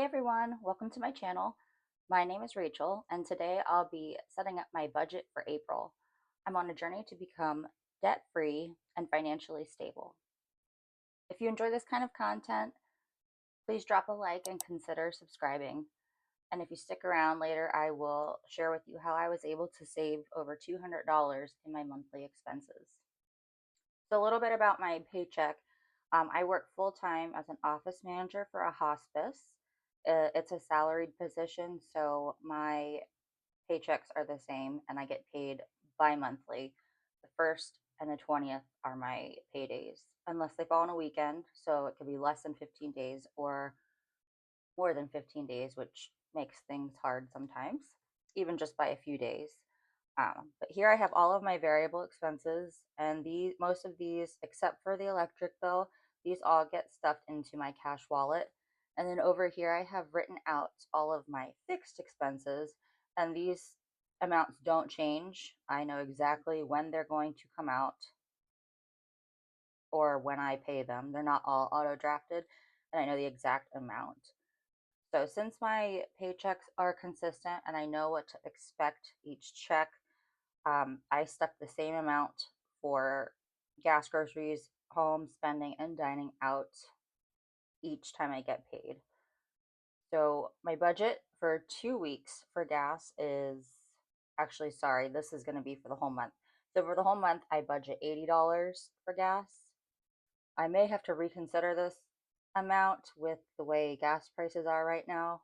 everyone, welcome to my channel. My name is Rachel, and today I'll be setting up my budget for April. I'm on a journey to become debt-free and financially stable. If you enjoy this kind of content, please drop a like and consider subscribing. And if you stick around later, I will share with you how I was able to save over $200 in my monthly expenses. So a little bit about my paycheck. I work full time as an office manager for a hospice. It's a salaried position, so my paychecks are the same, and I get paid bi-monthly. The first and the 20th are my paydays, unless they fall on a weekend. So it could be less than 15 days or more than 15 days, which makes things hard sometimes, even just by a few days. But here I have all of my variable expenses, and most of these, except for the electric bill, these all get stuffed into my cash wallet. And then over here I have written out all of my fixed expenses, and these amounts don't change. I know exactly when they're going to come out or when I pay them. They're not all auto drafted, and I know the exact amount. So since my paychecks are consistent and I know what to expect each check, I stuck the same amount for gas, groceries, home spending, and dining out each time I get paid. So my budget for 2 weeks for gas is actually, sorry, this is going to be for the whole month. So for the whole month, I budget $80 for gas. I may have to reconsider this amount with the way gas prices are right now.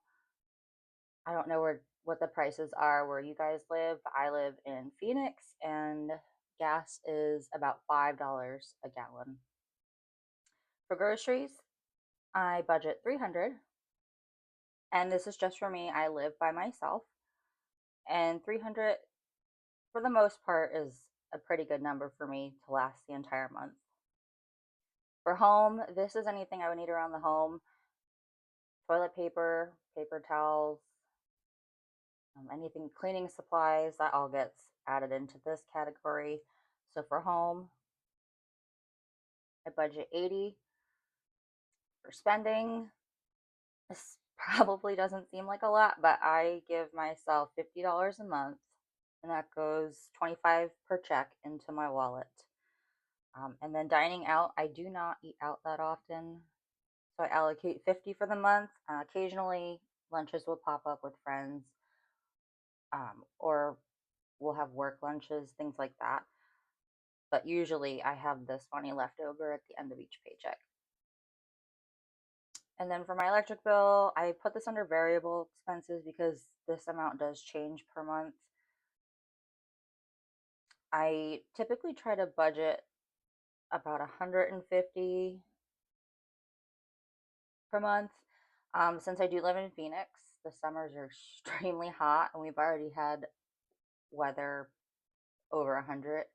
I don't know what the prices are where you guys live. I live in Phoenix, and gas is about $5 a gallon. For groceries, I budget 300, and this is just for me. I live by myself, and 300 for the most part is a pretty good number for me to last the entire month. For home, this is anything I would need around the home: toilet paper, paper towels, anything, cleaning supplies, that all gets added into this category. So for home, I budget 80. For spending, this probably doesn't seem like a lot, but I give myself $50 a month, and that goes 25 per check into my wallet. And then dining out, I do not eat out that often, so I allocate 50 for the month. Occasionally, lunches will pop up with friends, or we'll have work lunches, things like that. But usually, I have this money left over at the end of each paycheck. And then for my electric bill, I put this under variable expenses because this amount does change per month. I typically try to budget about 150 per month. Since I do live in Phoenix, the summers are extremely hot, and we've already had weather over 100,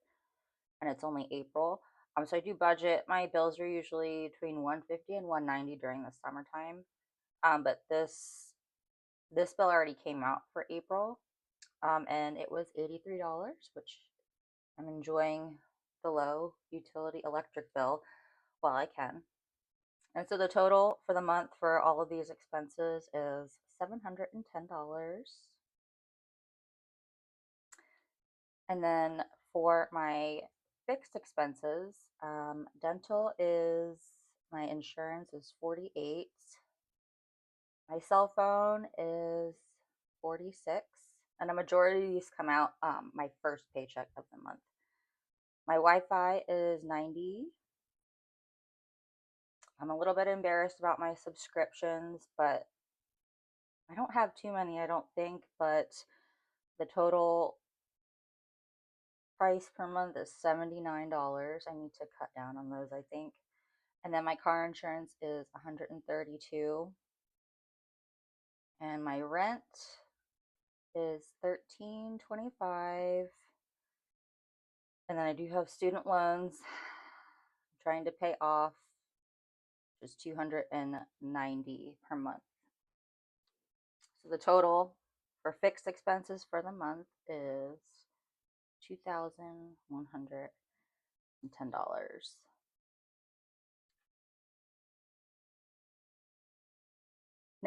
and it's only April. So I do budget. My bills are usually between 150 and 190 during the summertime. But this bill already came out for April, and it was $83, which I'm enjoying the low utility electric bill while I can. And so the total for the month for all of these expenses is $710. And then for my fixed expenses, dental is, my insurance is 48. My cell phone is 46. And a majority of these come out my first paycheck of the month. My Wi-Fi is 90. I'm a little bit embarrassed about my subscriptions, but I don't have too many, I don't think, but the total price per month is $79. I need to cut down on those, I think. And then my car insurance is 132. And my rent is $13.25. And then I do have student loans I'm trying to pay off, which is $290 per month. So the total for fixed expenses for the month is $2,110.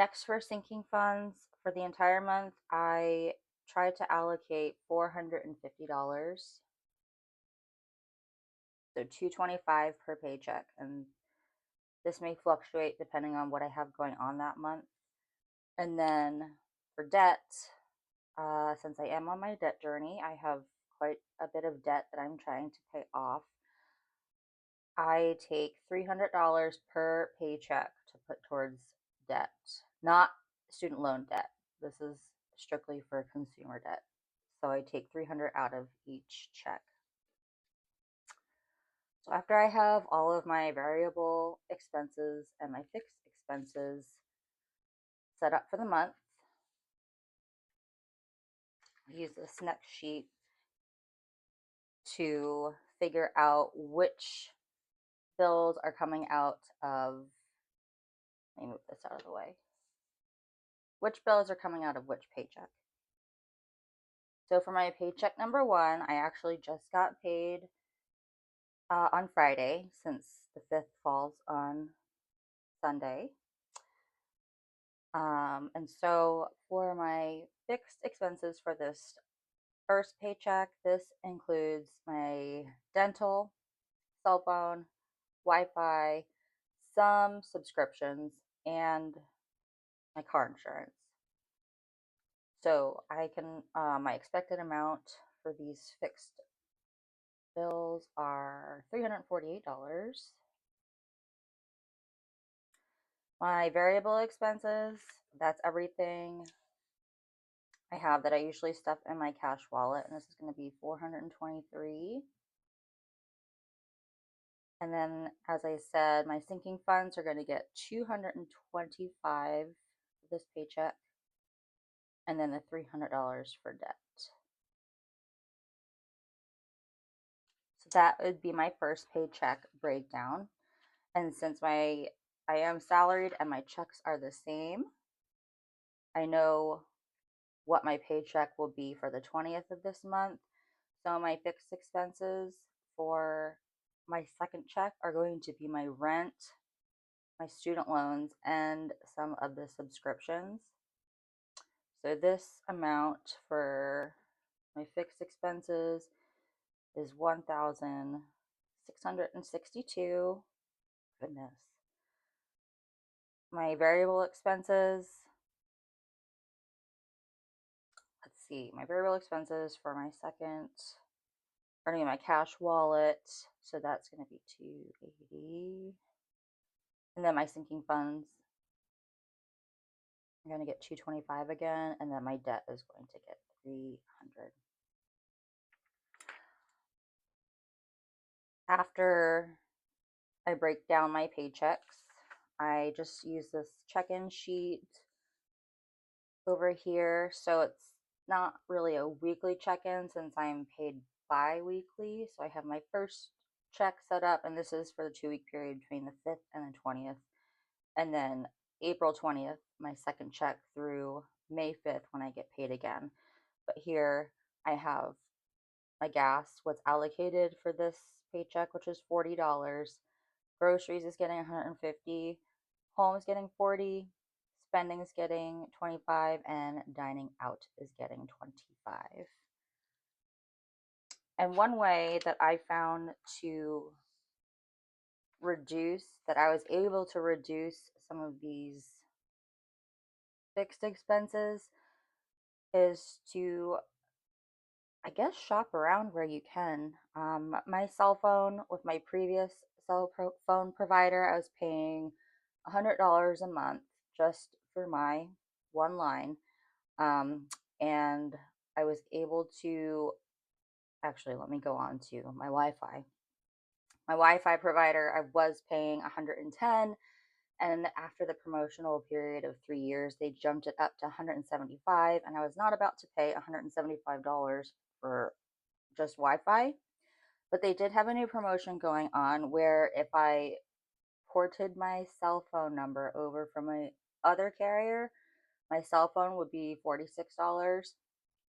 Next, for sinking funds for the entire month, I try to allocate $450. So 225 per paycheck, and this may fluctuate depending on what I have going on that month. And then for debt, since I am on my debt journey, I have quite a bit of debt that I'm trying to pay off. I take $300 per paycheck to put towards debt, not student loan debt. This is strictly for consumer debt. So I take 300 out of each check. So after I have all of my variable expenses and my fixed expenses set up for the month, I use this next sheet to figure out which bills are coming out of, let me move this out of the way, which bills are coming out of which paycheck. So for my paycheck number one, I actually just got paid on Friday since the 5th falls on Sunday. And so for my fixed expenses for this first paycheck, this includes my dental, cell phone, Wi Fi, some subscriptions, and my car insurance. So I can, my expected amount for these fixed bills are $348. My variable expenses, that's everything I have that I usually stuff in my cash wallet, and this is going to be 423. And then, as I said, my sinking funds are going to get 225 this paycheck, and then the $300 for debt. So that would be my first paycheck breakdown. And since I am salaried and my checks are the same, I know what my paycheck will be for the 20th of this month. So my fixed expenses for my second check are going to be my rent, my student loans, and some of the subscriptions. So this amount for my fixed expenses is 1,662. Goodness. My variable expenses, let's see, my variable expenses for my second, earning my cash wallet, so that's going to be 280. And then my sinking funds, I'm going to get 225 again, and then my debt is going to get 300. After I break down my paychecks, I just use this check-in sheet over here. So it's not really a weekly check-in since I'm paid bi-weekly. So I have my first check set up, and this is for the 2-week period between the 5th and the 20th. And then April 20th, my second check through May 5th when I get paid again. But here I have my gas, what's allocated for this paycheck, which is $40. Groceries is getting 150, home is getting 40, spending is getting 25, and dining out is getting 25. And one way that I found to that I was able to reduce some of these fixed expenses is to, I guess, shop around where you can. My cell phone with my previous phone provider, I was paying $100 a month just for my one line. And I was able to, actually, let me go on to my Wi Fi. My Wi Fi provider, I was paying 110, and after the promotional period of 3 years, they jumped it up to 175, and I was not about to pay $175 for just Wi-Fi, but they did have a new promotion going on where if I ported my cell phone number over from my other carrier, my cell phone would be $46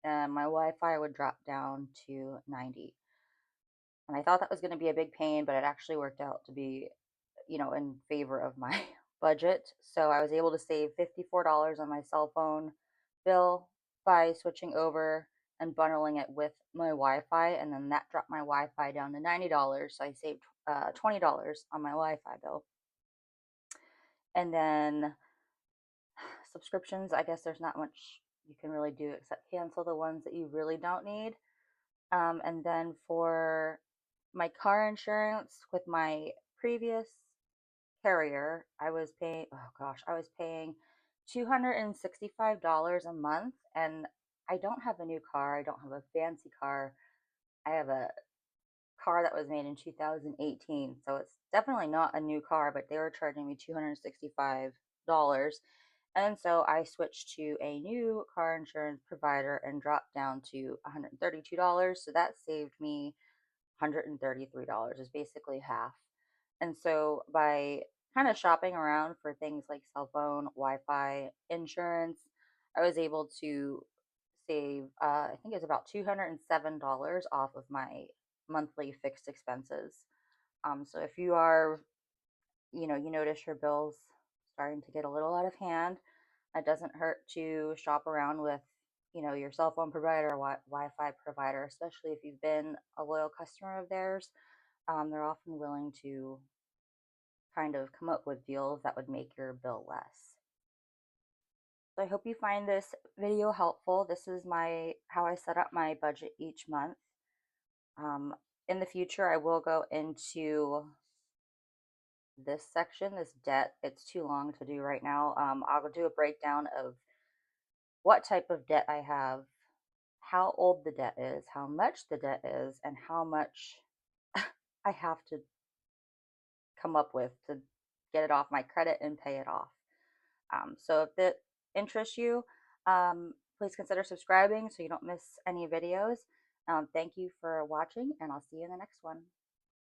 and my Wi-Fi would drop down to 90. And I thought that was going to be a big pain, but it actually worked out to be, in favor of my budget. So I was able to save $54 on my cell phone bill by switching over and bundling it with my Wi-Fi, and then that dropped my Wi-Fi down to $90. So I saved $20 on my Wi-Fi bill. And then subscriptions, I guess there's not much you can really do except cancel the ones that you really don't need. And then for my car insurance with my previous carrier, I was paying, oh gosh, I was paying $265 a month. And I don't have a new car. I don't have a fancy car. I have a car that was made in 2018. So it's definitely not a new car, but they were charging me $265. And so I switched to a new car insurance provider and dropped down to $132. So that saved me $133, is basically half. And so by kind of shopping around for things like cell phone, Wi-Fi, insurance, I was able to save, I think it's about $207 off of my monthly fixed expenses. So if you are, you notice your bills starting to get a little out of hand, it doesn't hurt to shop around with, your cell phone provider or Wi-Fi provider, especially if you've been a loyal customer of theirs. They're often willing to kind of come up with deals that would make your bill less. So I hope you find this video helpful. This is my how I set up my budget each month. Um, in the future, I will go into this section, this debt. It's too long to do right now. I'll do a breakdown of what type of debt I have, how old the debt is, how much the debt is, and how much I have to come up with to get it off my credit and pay it off. So if it interests you, please consider subscribing so you don't miss any videos. Thank you for watching, and I'll see you in the next one.